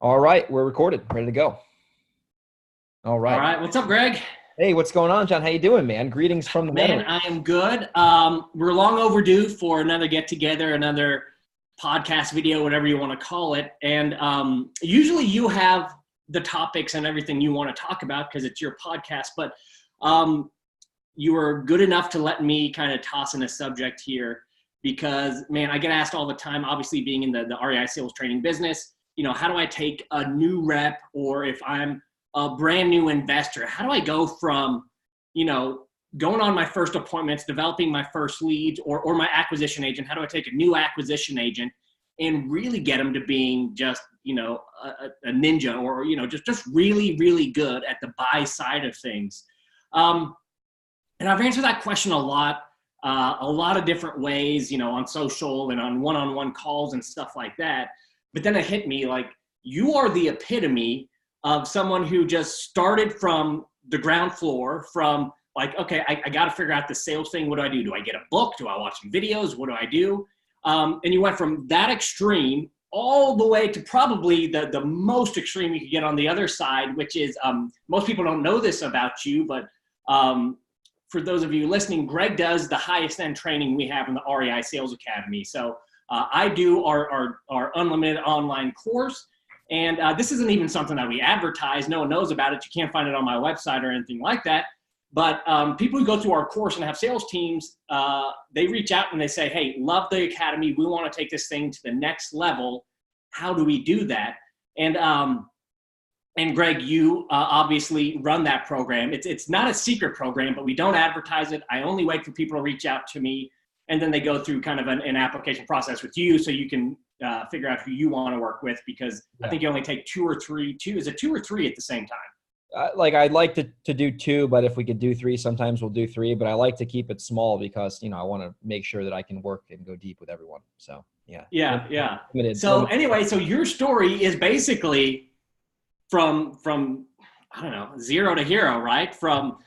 All right, we're recorded, ready to go. All All right. right. What's up, Greg? Hey, what's going on, John? How you doing, man? Greetings from the Man, Netherlands. I am good. We're long overdue for another get together, another podcast video, whatever you want to call it. And usually you have the topics and everything you want to talk about because it's your podcast. But you were good enough to let me kind of toss in a subject here because, man, I get asked all the time, obviously being in the REI sales training business, how do I take a new rep, or if I'm a brand new investor, how do I go from, going on my first appointments, developing my first leads, or my acquisition agent? How do I take a new acquisition agent and really get them to being just, a ninja, or, just really, really good at the buy side of things? And I've answered that question a lot of different ways, on social and on one-on-one calls and stuff like that. But then it hit me like, you are the epitome of someone who just started from the ground floor, from like, okay, I got to figure out the sales thing. What do I do? Do I get a book? Do I watch some videos? What do I do? And you went from that extreme all the way to probably the most extreme you could get on the other side, which is most people don't know this about you, but for those of you listening, Greg does the highest end training we have in the REI Sales Academy. So I do our unlimited online course. And this isn't even something that we advertise. No one knows about it. You can't find it on my website or anything like that. But people who go through our course and have sales teams, they reach out and they say, hey, love the academy. We want to take this thing to the next level. How do we do that? And Greg, you obviously run that program. It's not a secret program, but we don't advertise it. I only wait for people to reach out to me, and then they go through kind of an application process with you, so you can figure out who you want to work with, because I think you only take two or three at the same time. I'd like to do two, but if we could do three, sometimes we'll do three. But I like to keep it small because, I want to make sure that I can work and go deep with everyone. So, yeah. Yeah. Limited. So anyway, so your story is basically from I don't know, zero to hero, right? From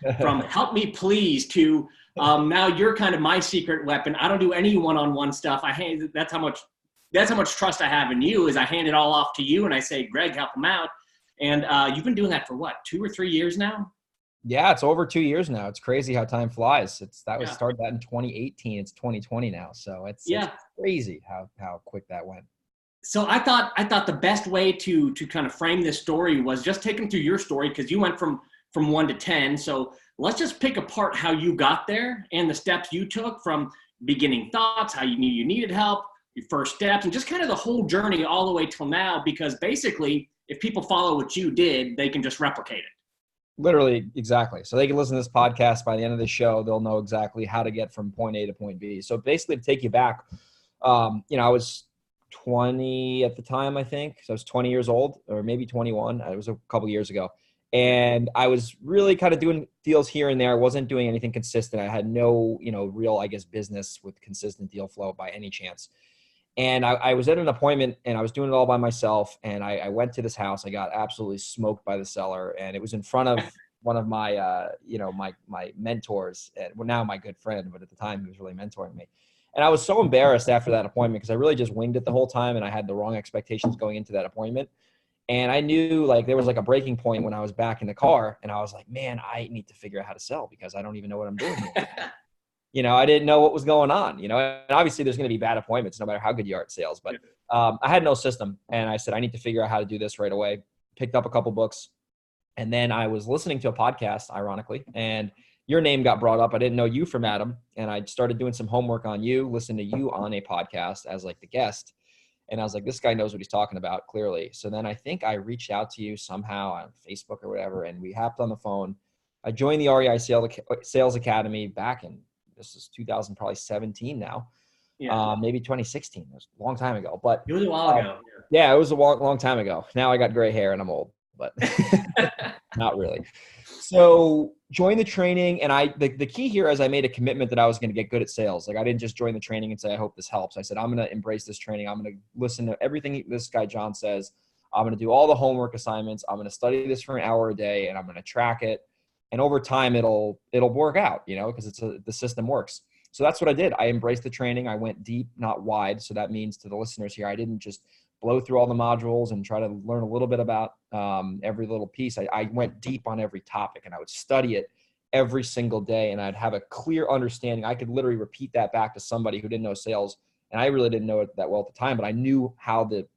help me please to now you're kind of my secret weapon. I don't do any one-on-one stuff. That's how much trust I have in you, is I hand it all off to you and I say, Greg, help them out. And you've been doing that for what, 2 or 3 years now? Yeah, it's over 2 years now. It's crazy how time flies. Started that in 2018. It's 2020 now. So it's crazy how quick that went. So I thought the best way to kind of frame this story was just take them through your story, because you went from 1 to 10. So let's just pick apart how you got there and the steps you took from beginning thoughts, how you knew you needed help, your first steps, and just kind of the whole journey all the way till now. Because basically, if people follow what you did, they can just replicate it. Literally, exactly. So they can listen to this podcast. By the end of the show, they'll know exactly how to get from point A to point B. So basically, to take you back, I was 20 at the time, I think. So I was 20 years old, or maybe 21. It was a couple years ago. And I was really kind of doing deals here and there. I wasn't doing anything consistent. I had no, real, business with consistent deal flow by any chance. And I was at an appointment and I was doing it all by myself. And I went to this house. I got absolutely smoked by the seller. And it was in front of one of my, my mentors, and now my good friend, but at the time he was really mentoring me. And I was so embarrassed after that appointment because I really just winged it the whole time, and I had the wrong expectations going into that appointment. And I knew there was a breaking point when I was back in the car, and I was like, man, I need to figure out how to sell because I don't even know what I'm doing here. I didn't know what was going on, and obviously there's going to be bad appointments no matter how good you are at sales, but I had no system, and I said, I need to figure out how to do this right away. Picked up a couple books, and then I was listening to a podcast, ironically, and your name got brought up. I didn't know you from Adam, and I started doing some homework on you, listening to you on a podcast as the guest. And I was like, this guy knows what he's talking about, clearly. So then I think I reached out to you somehow on Facebook or whatever, and we hopped on the phone. I joined the REI Sales Academy back in, this is 2017 now, maybe 2016. It was a long time ago. But it was a while ago. Yeah, it was a long time ago. Now I got gray hair and I'm old, but not really. So join the training, and the key here is I made a commitment that I was going to get good at sales. I didn't just join the training and say, I hope this helps. I said, I'm going to embrace this training. I'm going to listen to everything this guy John says. I'm going to do all the homework assignments. I'm going to study this for an hour a day, and I'm going to track it. And over time, it'll work out, because the system works. So that's what I did. I embraced the training. I went deep, not wide. So that means, to the listeners here, I didn't just blow through all the modules and try to learn a little bit about every little piece. I went deep on every topic, and I would study it every single day, and I'd have a clear understanding. I could literally repeat that back to somebody who didn't know sales, and I really didn't know it that well at the time, but I knew how the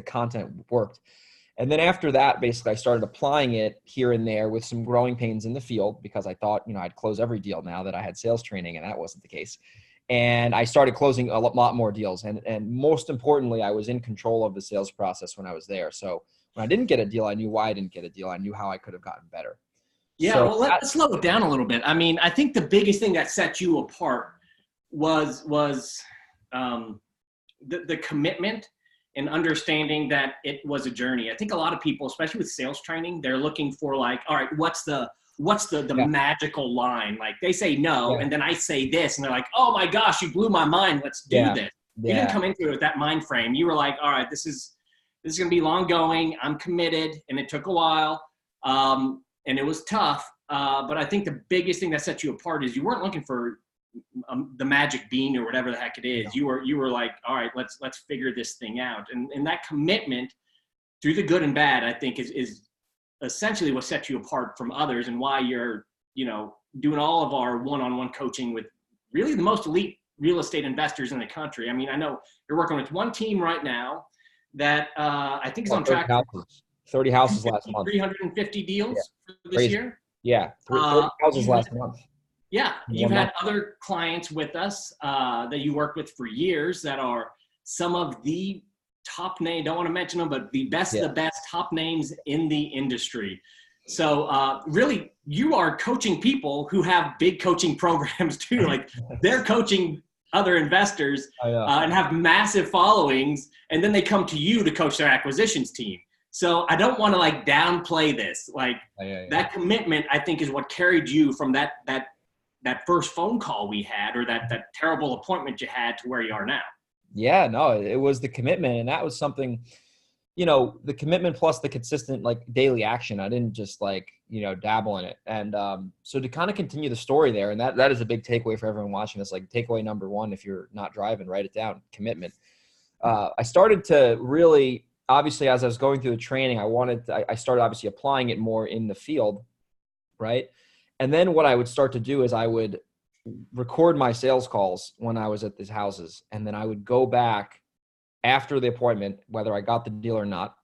content worked. And then after that, basically, I started applying it here and there with some growing pains in the field, because I thought, I'd close every deal now that I had sales training, and that wasn't the case. And I started closing a lot more deals. And most importantly, I was in control of the sales process when I was there. So when I didn't get a deal, I knew why I didn't get a deal. I knew how I could have gotten better. Yeah, So well, let's slow it down a little bit. I mean, I think the biggest thing that set you apart was the commitment and understanding that it was a journey. I think a lot of people, especially with sales training, they're looking for like, all right, what's the magical line? Like they say no, and then I say this, and they're like, oh my gosh, you blew my mind. Let's do this. You didn't come into it with that mind frame. You were like, all right, this is going to be long going. I'm committed, and it took a while, and it was tough. But I think the biggest thing that set you apart is you weren't looking for the magic bean or whatever the heck it is. You were like, all right, let's figure this thing out. And that commitment through the good and bad, I think is essentially what sets you apart from others, and why you're, doing all of our one-on-one coaching with really the most elite real estate investors in the country. I mean, I know you're working with one team right now that I think is on track for 30 houses last month. 350 deals for this year. Yeah, 30 houses last month. Yeah, you've had other clients with us that you worked with for years that are some of the top name, don't want to mention them, but the best top names in the industry. So really, you are coaching people who have big coaching programs too. Like they're coaching other investors and have massive followings, and then they come to you to coach their acquisitions team. So I don't want to like downplay this. Like that commitment, I think, is what carried you from that first phone call we had, or that terrible appointment you had, to where you are now. Yeah, no, it was the commitment. And that was something, the commitment plus the consistent like daily action. I didn't just like, dabble in it. And so to kind of continue the story there, and that is a big takeaway for everyone watching this, like takeaway number one, if you're not driving, write it down, commitment. I started to really, obviously, as I was going through the training, I started obviously applying it more in the field. Right. And then what I would start to do is I would record my sales calls when I was at these houses. And then I would go back after the appointment, whether I got the deal or not.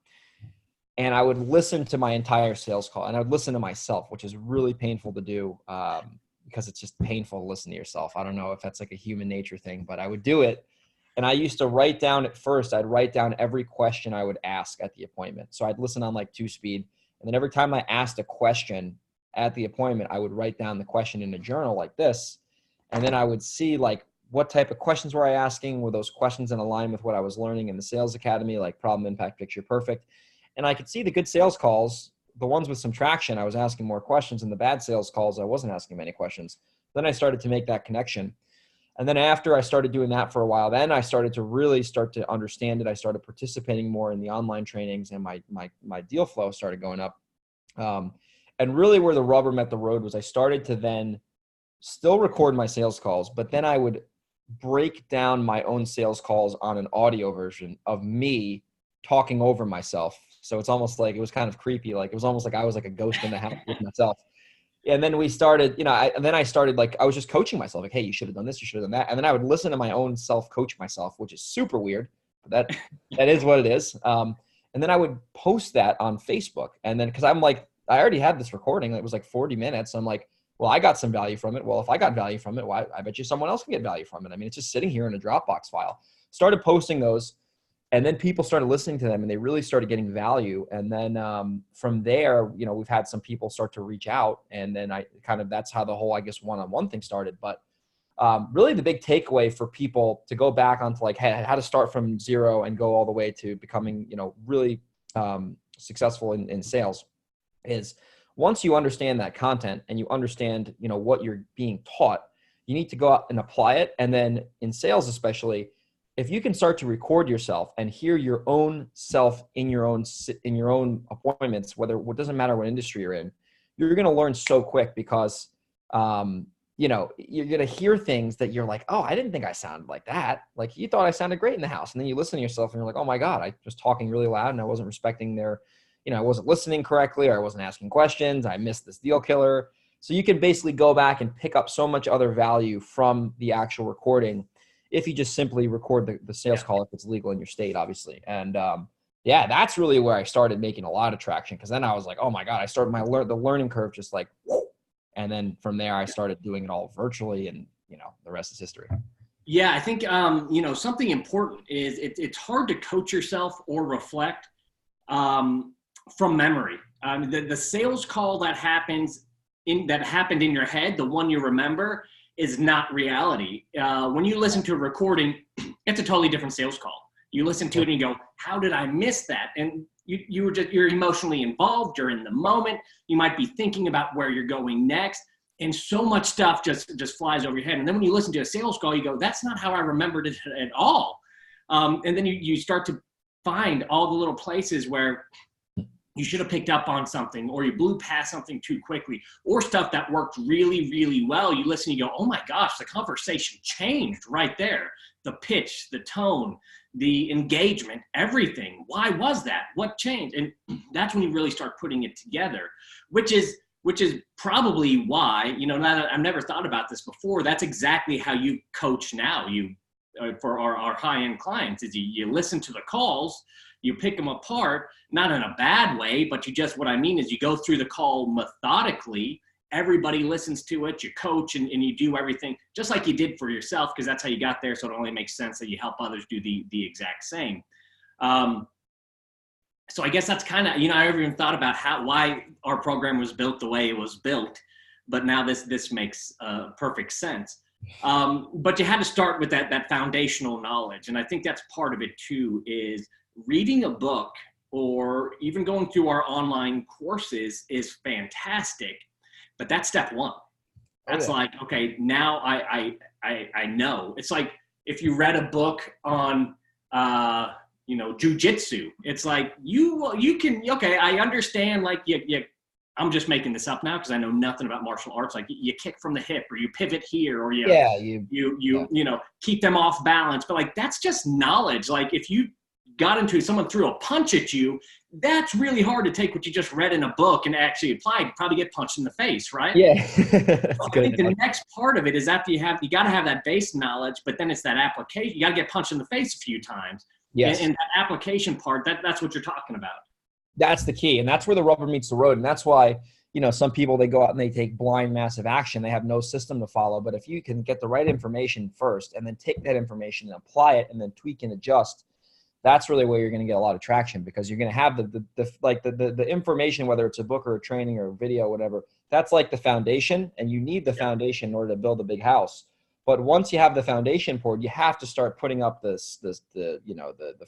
And I would listen to my entire sales call, and I would listen to myself, which is really painful to do because it's just painful to listen to yourself. I don't know if that's like a human nature thing, but I would do it. And I used to write down at first, I'd write down every question I would ask at the appointment. So I'd listen on like 2-speed. And then every time I asked a question at the appointment, I would write down the question in a journal like this. And then I would see like what type of questions were I asking? Were those questions in alignment with what I was learning in the Sales Academy, like problem, impact, picture, perfect? And I could see the good sales calls, the ones with some traction, I was asking more questions, and the bad sales calls, I wasn't asking many questions. Then I started to make that connection. And then after I started doing that for a while, then I started to really start to understand it. I started participating more in the online trainings, and my deal flow started going up. And really where the rubber met the road was I started to then still record my sales calls, but then I would break down my own sales calls on an audio version of me talking over myself. So it's almost like, it was kind of creepy. Like it was almost like I was like a ghost in the house with myself. And then we started, I started like, I was just coaching myself. Like, hey, you should have done this, you should have done that. And then I would listen to my own self-coach myself, which is super weird, but that is what it is. And then I would post that on Facebook. And then, cause I'm like, I already had this recording. It was like 40 minutes. I'm like, well, I got some value from it. Well, if I got value from it, well, I bet you someone else can get value from it. I mean, it's just sitting here in a Dropbox file. Started posting those, and then people started listening to them, and they really started getting value. And then from there, we've had some people start to reach out, and then that's how the whole, I guess, one-on-one thing started. But really the big takeaway for people to go back onto like, hey, how to start from zero and go all the way to becoming, really successful in sales is, once you understand that content and you understand, what you're being taught, you need to go out and apply it. And then in sales, especially, if you can start to record yourself and hear your own self in your own appointments, it doesn't matter what industry you're in, you're going to learn so quick because, you know, you're going to hear things that you're like, oh, I didn't think I sounded like that. Like you thought I sounded great in the house. And then you listen to yourself and you're like, oh my God, I was talking really loud and I wasn't respecting their, you know, I wasn't listening correctly, or I wasn't asking questions. I missed this deal killer. So you can basically go back and pick up so much other value from the actual recording if you just simply record the sales call, if it's legal in your state, obviously. And yeah, that's really where I started making a lot of traction, because then I was like, oh my God, I started the learning curve just like, whoa. And then from there, I started doing it all virtually, and, you know, the rest is history. Yeah, I think, you know, something important is it's hard to coach yourself or reflect from memory. The sales call that happened in your head, the one you remember, is not reality. When you listen to a recording, it's a totally different sales call. You listen to it and you go, how did I miss that? And you're emotionally involved. You're in the moment. You might be thinking about where you're going next. And so much stuff just flies over your head. And then when you listen to a sales call, you go, that's not how I remembered it at all. And then you start to find all the little places where you should have picked up on something, or you blew past something too quickly, or stuff that worked really, really well. You listen, you go, oh my gosh, the conversation changed right there. The pitch, the tone, the engagement, everything. Why was that? What changed? And that's when you really start putting it together, which is probably why, you know, now that I've never thought about this before, that's exactly how you coach now. For our high-end clients, is you listen to the calls, you pick them apart, not in a bad way, but what I mean is you go through the call methodically. Everybody listens to it, you coach, and you do everything just like you did for yourself, because that's how you got there. So it only makes sense that you help others do the exact same. So I guess that's kind of, you know, I never even thought about why our program was built the way it was built, but now this makes perfect sense. But you had to start with that foundational knowledge. And I think that's part of it too, is reading a book or even going through our online courses is fantastic, but that's step one. That's like, okay, now I know. It's like if you read a book on, you know, jujitsu, it's like you can, okay, I understand, like I'm just making this up now because I know nothing about martial arts. Like you kick from the hip, or you pivot here, or you know, keep them off balance. But like, that's just knowledge. Like if you got into someone threw a punch at you, that's really hard to take what you just read in a book and actually apply. You probably get punched in the face, right? Yeah. So I think the next part of it is after you got to have that base knowledge, but then it's that application. You got to get punched in the face a few times. Yes. And that application part, that's what you're talking about. That's the key. And that's where the rubber meets the road. And that's why, you know, some people, they go out and they take blind, massive action. They have no system to follow. But if you can get the right information first, and then take that information and apply it, and then tweak and adjust, that's really where you're going to get a lot of traction, because you're going to have the information, whether it's a book or a training or a video, or whatever. That's like the foundation, and you need the foundation in order to build a big house. But once you have the foundation poured, you have to start putting up the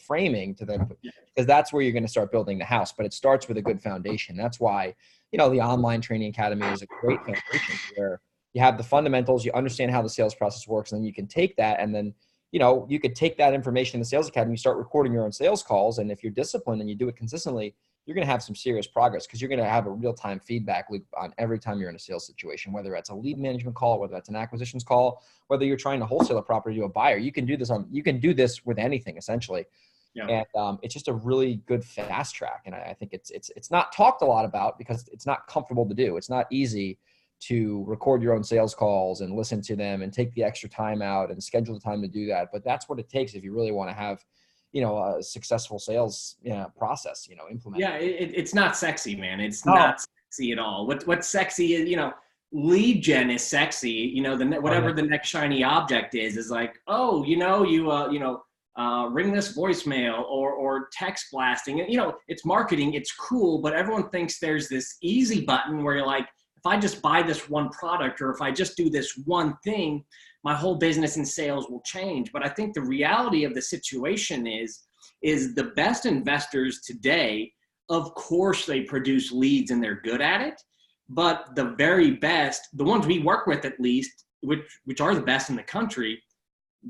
framing to then, because that's where you're going to start building the house. But it starts with a good foundation. That's why, you know, the online training academy is a great foundation, where you have the fundamentals, you understand how the sales process works, and then you can take that, and then, you know, you could take that information in the sales academy, start recording your own sales calls. And if you're disciplined and you do it consistently, you're going to have some serious progress, because you're going to have a real-time feedback loop on every time you're in a sales situation, whether that's a lead management call, whether that's an acquisitions call, whether you're trying to wholesale a property to a buyer. You can do this with anything, essentially. Yeah. And it's just a really good fast track. And I think it's not talked a lot about, because it's not comfortable to do. It's not easy to record your own sales calls and listen to them and take the extra time out and schedule the time to do that. But that's what it takes if you really want to have, you know, a successful sales process, you know, implemented. Yeah, it's not sexy, man. It's not sexy at all. What's sexy is, you know, lead gen is sexy. You know, whatever the next shiny object is like, oh, you know, ring this voicemail or text blasting. And, you know, it's marketing, it's cool, but everyone thinks there's this easy button where you're like, if I just buy this one product, or if I just do this one thing, my whole business and sales will change. But I think the reality of the situation is the best investors today, of course, they produce leads and they're good at it. But the very best, the ones we work with at least, which are the best in the country,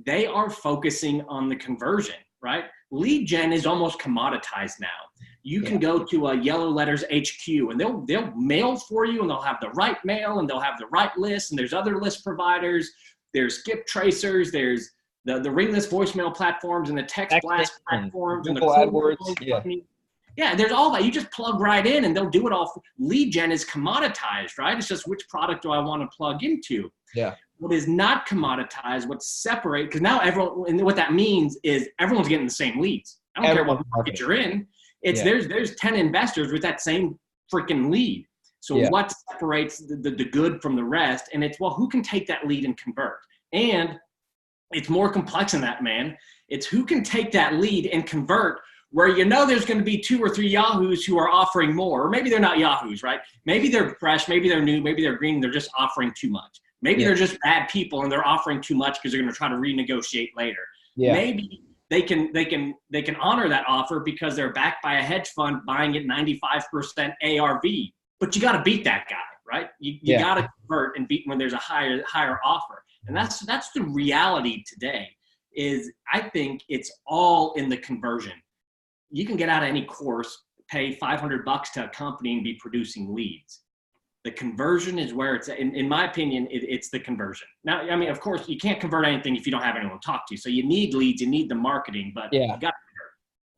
they are focusing on the conversion, right? Lead gen is almost commoditized now. You can go to a Yellow Letters HQ and they'll mail for you, and they'll have the right mail and they'll have the right list. And there's other list providers. There's skip tracers. There's the ringless voicemail platforms and the text blast platforms and the AdWords. Yeah, there's all that. You just plug right in and they'll do it all. Lead gen is commoditized, right? It's just which product do I want to plug into? Yeah. What is not commoditized, what's separate, because now everyone, and what that means is everyone's getting the same leads. I don't care what market you're in. It's there's 10 investors with that same freaking lead. So what separates the good from the rest? And it's, well, who can take that lead and convert? And it's more complex than that, man. It's who can take that lead and convert, where there's going to be 2 or 3 Yahoos who are offering more. Or maybe they're not Yahoos, right? Maybe they're fresh, maybe they're new, maybe they're green, they're just offering too much. Maybe they're just bad people and they're offering too much because they're going to try to renegotiate later. Yeah. Maybe they can honor that offer because they're backed by a hedge fund buying at 95% ARV. But you got to beat that guy, right? You got to convert and beat when there's a higher offer. And that's the reality today. Is I think it's all in the conversion. You can get out of any course, pay $500 to a company and be producing leads. The conversion is where it's, in my opinion, it's the conversion. Now, I mean, of course, you can't convert anything if you don't have anyone to talk to. So you need leads, you need the marketing, but you got to convert.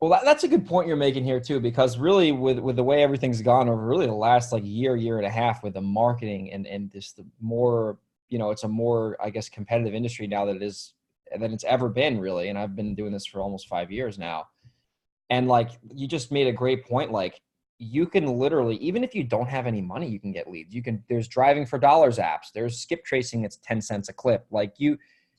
Well, that's a good point you're making here too, because really with the way everything's gone over really the last year and a half with the marketing and just the more, it's a more, I guess, competitive industry now than it's ever been really. And I've been doing this for almost 5 years now. And you just made a great point. You can literally, even if you don't have any money, you can get leads. There's driving for dollars apps. There's skip tracing. It's 10 cents a clip.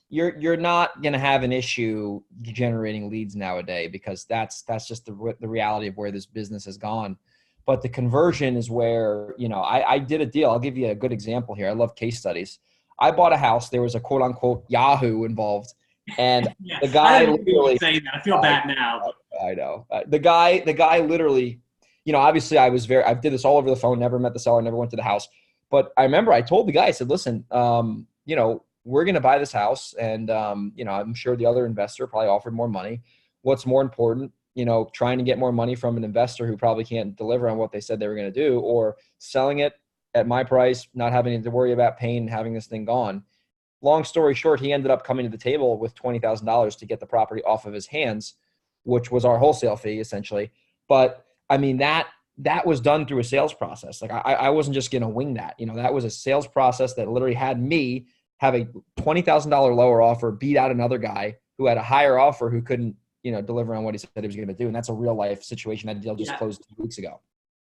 You're not going to have an issue generating leads nowadays, because that's just the reality of where this business has gone. But the conversion is where, I did a deal. I'll give you a good example here. I love case studies. I bought a house. There was a quote unquote Yahoo involved. And the guy literally saying that. I feel bad now. I know. The guy literally, obviously I did this all over the phone, never met the seller, never went to the house. But I remember I told the guy, I said, listen, we're going to buy this house. And, I'm sure the other investor probably offered more money. What's more important, trying to get more money from an investor who probably can't deliver on what they said they were going to do, or selling it at my price, not having to worry about paying, having this thing gone. Long story short, he ended up coming to the table with $20,000 to get the property off of his hands, which was our wholesale fee essentially. But I mean, that was done through a sales process. I wasn't just going to wing that. That was a sales process that literally had me have a $20,000 lower offer, beat out another guy who had a higher offer who couldn't, deliver on what he said he was going to do. And that's a real life situation. That deal just closed 2 weeks ago.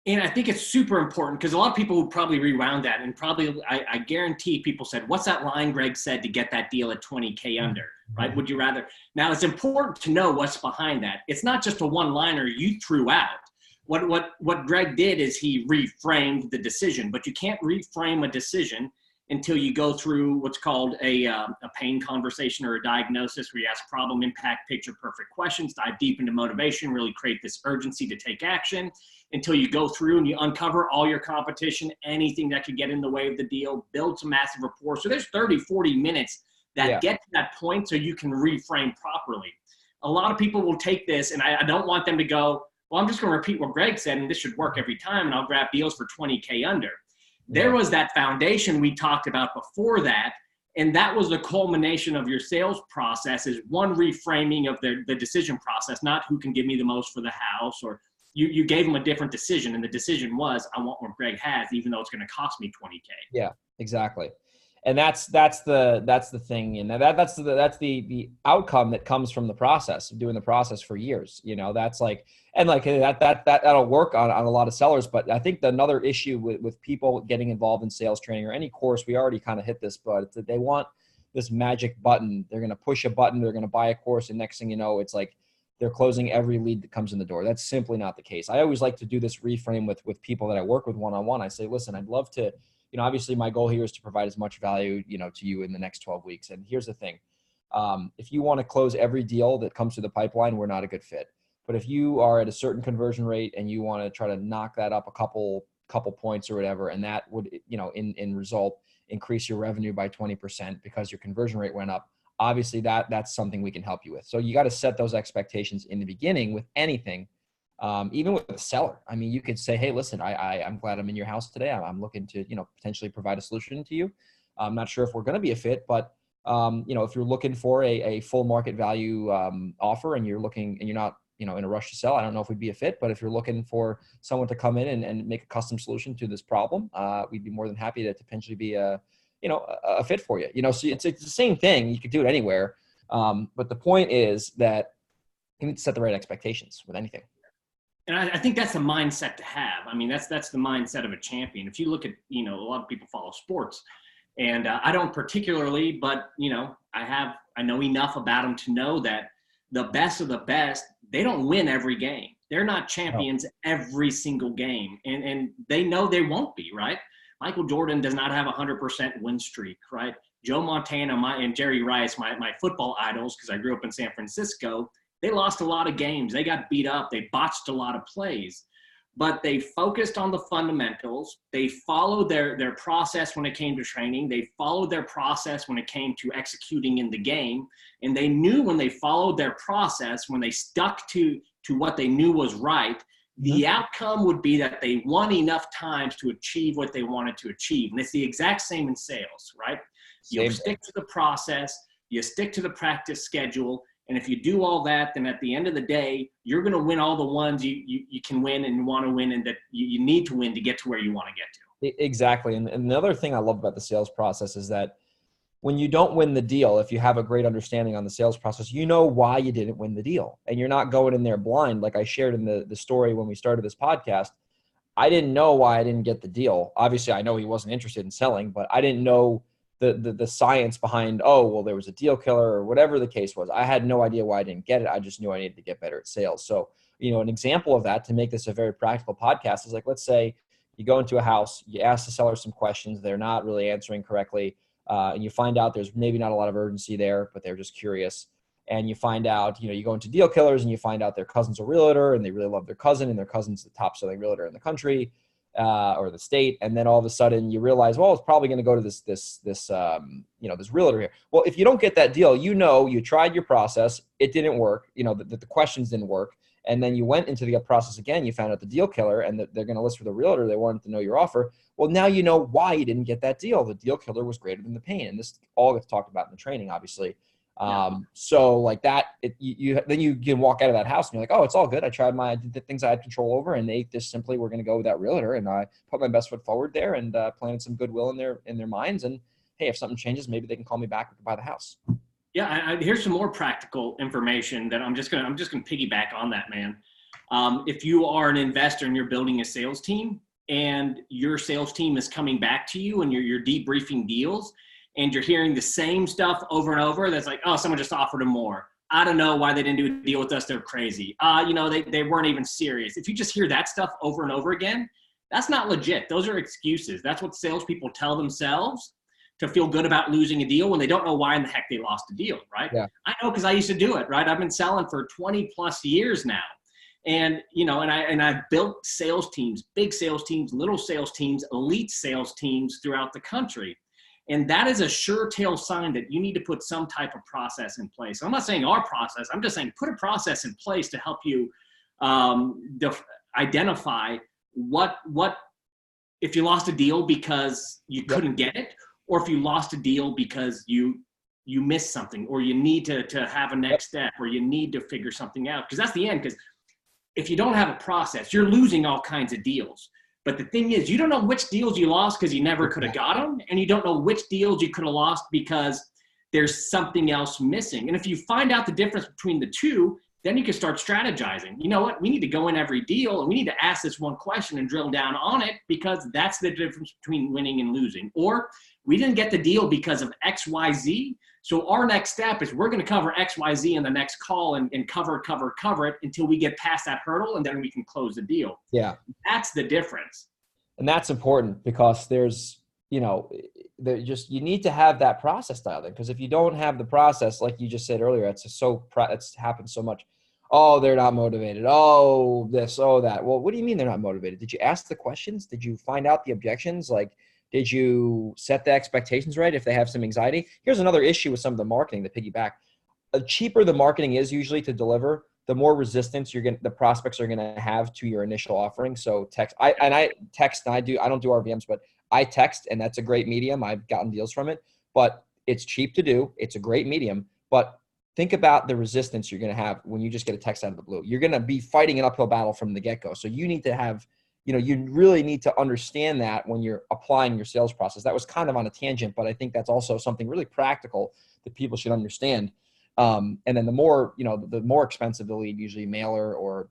And I think it's super important because a lot of people would probably rewound that, and probably I guarantee people said, what's that line Greg said to get that deal at 20K under, right? Would you rather? Now it's important to know what's behind that. It's not just a one-liner you threw out. What Greg did is he reframed the decision, but you can't reframe a decision until you go through what's called a pain conversation or a diagnosis, where you ask problem, impact, picture, perfect questions, dive deep into motivation, really create this urgency to take action, until you go through and you uncover all your competition, anything that could get in the way of the deal, build some massive rapport. So there's 30, 40 minutes that get to that point so you can reframe properly. A lot of people will take this, and I don't want them to go, well, I'm just going to repeat what Greg said, and this should work every time, and I'll grab deals for 20K under. There was that foundation we talked about before that, and that was the culmination of your sales process, is one reframing of the decision process, not who can give me the most for the house, or you gave them a different decision, and the decision was, I want what Greg has, even though it's going to cost me 20K. Yeah, exactly. And that's the thing. And that's the outcome that comes from the process of doing the process for years. That's that'll work on a lot of sellers. But I think another issue with people getting involved in sales training or any course, we already kind of hit this, but it's that they want this magic button. They're going to push a button. They're going to buy a course. And next thing you know, it's like they're closing every lead that comes in the door. That's simply not the case. I always like to do this reframe with people that I work with one-on-one. I say, listen, I'd love to, obviously my goal here is to provide as much value, to you in the next 12 weeks. And here's the thing. If you want to close every deal that comes through the pipeline, we're not a good fit. But if you are at a certain conversion rate and you want to try to knock that up a couple points or whatever, and that would, in result, increase your revenue by 20% because your conversion rate went up, obviously that's something we can help you with. So you got to set those expectations in the beginning with anything. Even with the seller. I mean, you could say, hey, listen, I'm glad I'm in your house today. I'm looking to, potentially provide a solution to you. I'm not sure if we're going to be a fit, but if you're looking for a full market value offer and you're not, in a rush to sell, I don't know if we'd be a fit, but if you're looking for someone to come in and make a custom solution to this problem, we'd be more than happy to potentially be a fit for you. So it's the same thing. You could do it anywhere. But the point is that you need to set the right expectations with anything. And I think that's the mindset to have. I mean, that's the mindset of a champion. If you look at, a lot of people follow sports, and I don't particularly, but I know enough about them to know that the best of the best, they don't win every game. They're not champions every single game, and they know they won't be, right? Michael Jordan does not have a 100% win streak, right? Joe Montana and Jerry Rice, my football idols, because I grew up in San Francisco, they lost a lot of games. They got beat up. They botched a lot of plays. But they focused on the fundamentals. They followed their process when it came to training. They followed their process when it came to executing in the game. And they knew when they followed their process, when they stuck to what they knew was right, the outcome would be that they won enough times to achieve what they wanted to achieve. And it's the exact same in sales, right? You stick to the process. You stick to the practice schedule. And if you do all that, then at the end of the day, you're going to win all the ones you can win and want to win and that you need to win to get to where you want to get to. Exactly. And another thing I love about the sales process is that when you don't win the deal, if you have a great understanding on the sales process, you know why you didn't win the deal. And you're not going in there blind. Like I shared in the story when we started this podcast, I didn't know why I didn't get the deal. Obviously, I know he wasn't interested in selling, but I didn't know the science behind, there was a deal killer or whatever the case was. I had no idea why I didn't get it. I just knew I needed to get better at sales. So, an example of that, to make this a very practical podcast, is like, let's say you go into a house, you ask the seller some questions, they're not really answering correctly. And you find out there's maybe not a lot of urgency there, but they're just curious. And you find out, you go into deal killers and you find out their cousin's a realtor and they really love their cousin and their cousin's the top selling realtor in the country. Or the state, and then all of a sudden you realize, well, it's probably going to go to this realtor here. Well, if you don't get that deal, you tried your process, it didn't work. The questions didn't work, and then you went into the process again. You found out the deal killer, and they're going to list for the realtor. They wanted to know your offer. Well, now you know why you didn't get that deal. The deal killer was greater than the pain, and this all gets talked about in the training, obviously. So like that, then you can walk out of that house and you're like, oh, it's all good. I did the things I had control over, and they just simply were going to go with that realtor. And I put my best foot forward there and planted some goodwill in their minds. And hey, if something changes, maybe they can call me back. We can buy the house. Yeah. Here's some more practical information that I'm just going to piggyback on that, man. If you are an investor and you're building a sales team and your sales team is coming back to you and you're debriefing deals, and you're hearing the same stuff over and over, that's like, oh, someone just offered them more. I don't know why they didn't do a deal with us. They're crazy. They weren't even serious. If you just hear that stuff over and over again, that's not legit. Those are excuses. That's what salespeople tell themselves to feel good about losing a deal when they don't know why in the heck they lost a deal, right? Yeah. I know because I used to do it, right? I've been selling for 20 plus years now. And, I've built sales teams, big sales teams, little sales teams, elite sales teams throughout the country. And that is a sure tell sign that you need to put some type of process in place. I'm not saying our process. I'm just saying put a process in place to help you identify what if you lost a deal because you couldn't get it, or if you lost a deal because you missed something, or you need to have a next step, or you need to figure something out. Because that's the end. Because if you don't have a process, you're losing all kinds of deals. But the thing is, you don't know which deals you lost because you never could have got them. And you don't know which deals you could have lost because there's something else missing. And if you find out the difference between the two, then you can start strategizing. You know what? We need to go in every deal and we need to ask this one question and drill down on it, because that's the difference between winning and losing. Or we didn't get the deal because of X, Y, Z. So our next step is we're going to cover X, Y, Z in the next call and cover it until we get past that hurdle, and then we can close the deal. Yeah. That's the difference. And that's important because there's, you need to have that process dialed in, because if you don't have the process, like you just said earlier, it's happened so much. Oh, they're not motivated. Oh, this, oh, that. Well, what do you mean they're not motivated? Did you ask the questions? Did you find out the objections? Like, did you set the expectations right if they have some anxiety? Here's another issue with some of the marketing, the piggyback. The cheaper the marketing is usually to deliver, the more resistance the prospects are going to have to your initial offering. So I don't do RVMs, but I text, and that's a great medium. I've gotten deals from it, but it's cheap to do. It's a great medium, but think about the resistance you're going to have when you just get a text out of the blue. You're going to be fighting an uphill battle from the get-go. So you need to have, you really need to understand that when you're applying your sales process. That was kind of on a tangent, but I think that's also something really practical that people should understand. And then the more expensive the lead, usually mailer or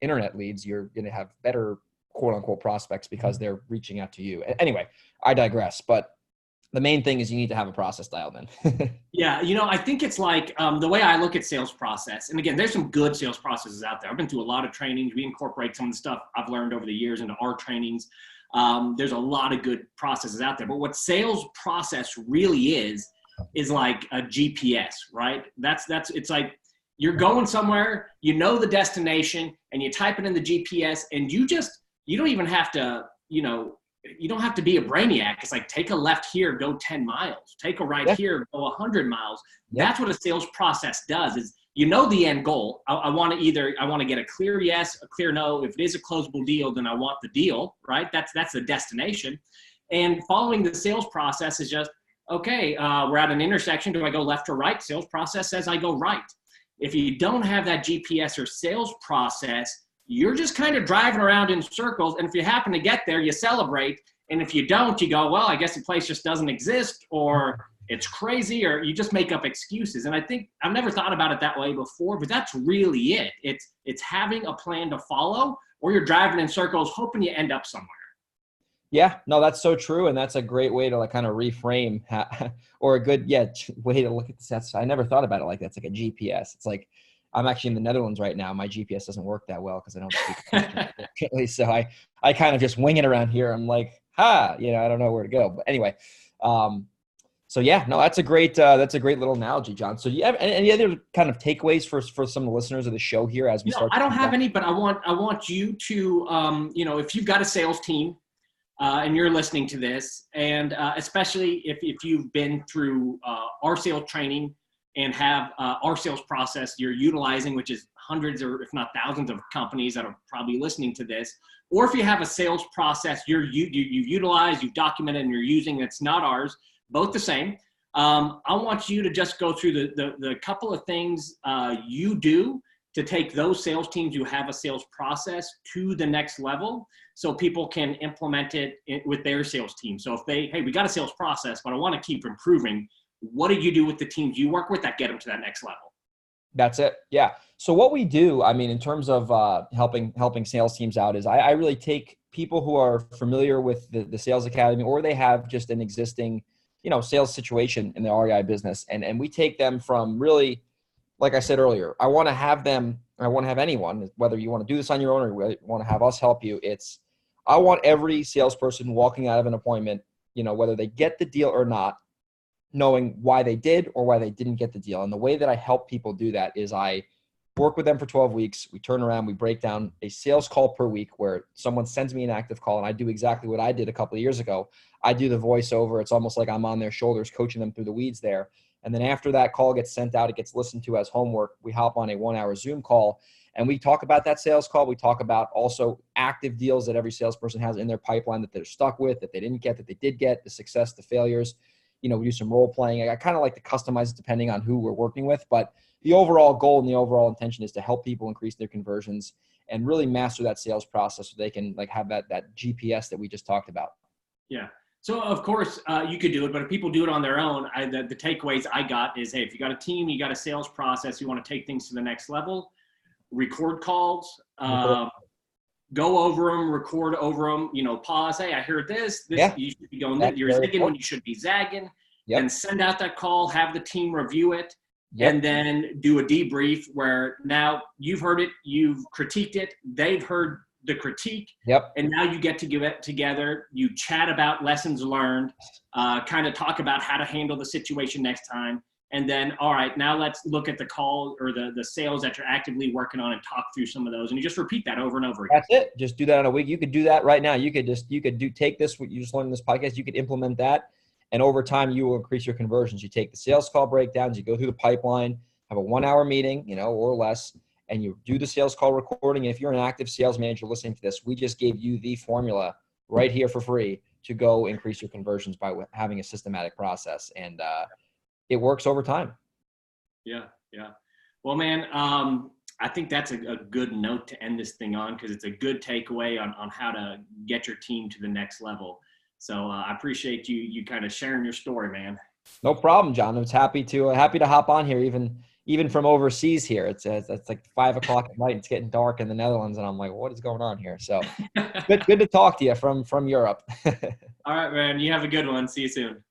internet leads, you're going to have better quote unquote prospects because they're reaching out to you. Anyway, I digress, but the main thing is you need to have a process dialed in. Yeah. I think it's like the way I look at sales process. And again, there's some good sales processes out there. I've been through a lot of trainings. We incorporate some of the stuff I've learned over the years into our trainings. There's a lot of good processes out there, but what sales process really is like a GPS, right? It's like you're going somewhere, the destination, and you type it in the GPS, and you don't even have to, you don't have to be a brainiac. It's like, take a left here, go 10 miles, take a right here, go 100 miles. Yeah. That's what a sales process does is, the end goal. I want to get a clear yes, a clear no. If it is a closable deal, then I want the deal, right? That's the destination. And following the sales process is just, okay, we're at an intersection. Do I go left or right? Sales process says I go right. If you don't have that GPS or sales process, you're just kind of driving around in circles. And if you happen to get there, you celebrate. And if you don't, you go, well, I guess the place just doesn't exist, or it's crazy, or you just make up excuses. And I think I've never thought about it that way before, but that's really it. It's having a plan to follow, or you're driving in circles hoping you end up somewhere. Yeah, no, that's so true. And that's a great way to like kind of reframe or a good, way to look at this. I never thought about it like that. It's like a GPS. It's like, I'm actually in the Netherlands right now. My GPS doesn't work that well because I don't speak English. So I kind of just wing it around here. I'm like, I don't know where to go. But anyway, that's a great little analogy, John. So do you have any other kind of takeaways for some of the listeners of the show here as we start? I don't have any, but I want you to, if you've got a sales team and you're listening to this, and especially if you've been through our sales training and have our sales process you're utilizing, which is hundreds or if not thousands of companies that are probably listening to this, or if you have a sales process you've utilized, you've documented, and you're using that's not ours, both the same. I want you to just go through the couple of things you do to take those sales teams who have a sales process to the next level so people can implement it with their sales team. So if we got a sales process, but I want to keep improving, what do you do with the teams you work with that get them to that next level? That's it. Yeah. So what we do, in terms of helping sales teams out is I really take people who are familiar with the Sales Academy, or they have just an existing, sales situation in the REI business. And we take them from really, like I said earlier, I want to have anyone, whether you want to do this on your own or you want to have us help you. I want every salesperson walking out of an appointment, whether they get the deal or not, knowing why they did or why they didn't get the deal. And the way that I help people do that is I work with them for 12 weeks. We turn around, we break down a sales call per week where someone sends me an active call, and I do exactly what I did a couple of years ago. I do the voiceover. It's almost like I'm on their shoulders coaching them through the weeds there. And then after that call gets sent out, it gets listened to as homework. We hop on a 1-hour Zoom call and we talk about that sales call. We talk about also active deals that every salesperson has in their pipeline that they're stuck with, that they didn't get, that they did get, the success, the failures. We do some role playing. I kind of like to customize it depending on who we're working with, but the overall goal and the overall intention is to help people increase their conversions and really master that sales process so they can have that GPS that we just talked about. Yeah. So of course you could do it, but if people do it on their own, the takeaways I got is, hey, if you got a team, you got a sales process, you want to take things to the next level, record calls, go over them, record over them, pause. Hey, I heard this, you should be going, you're zigging when you should be zagging, and send out that call, have the team review it, and then do a debrief where now you've heard it, you've critiqued it, they've heard the critique, and now you get to get together, you chat about lessons learned, kind of talk about how to handle the situation next time. And then, all right, now let's look at the call or the sales that you're actively working on and talk through some of those. And you just repeat that over and over again. That's it. Just do that in a week. You could do that right now. You could take this, what you just learned in this podcast, you could implement that. And over time, you will increase your conversions. You take the sales call breakdowns, you go through the pipeline, have a 1-hour meeting, or less, and you do the sales call recording. If you're an active sales manager listening to this, we just gave you the formula right here for free to go increase your conversions by having a systematic process. And it works over time. Yeah. Well, man, I think that's a good note to end this thing on, because it's a good takeaway on how to get your team to the next level. So I appreciate you kind of sharing your story, man. No problem, John. I was happy to hop on here, even from overseas here. It's like 5 o'clock at night. It's getting dark in the Netherlands, and I'm like, what is going on here? So good to talk to you from Europe. All right, man. You have a good one. See you soon.